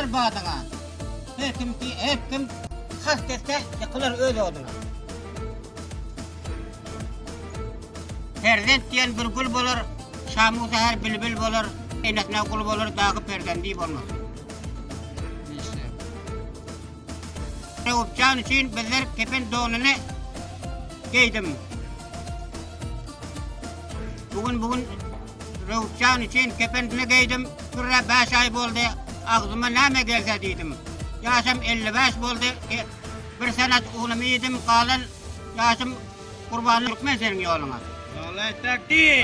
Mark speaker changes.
Speaker 1: yıkılır bağdağa. Hep kim has dese yıkılır öz oduna. Perdent diyen bir gül bolur, şamu seher bülbül bolur, enetine kul bolur, dağı perdendi bolmaz. Revupcan için bizler kepen donunu giydim. Bugün Revupcan için kepenini giydim. Kırra 5 ay oldu. Ağzıma neme gelse dedim. Yaşım 55 oldu. Bir senet oğlumu yedim. Kalan yaşım kurbanlık men senin yoluna.
Speaker 2: Allah takdir.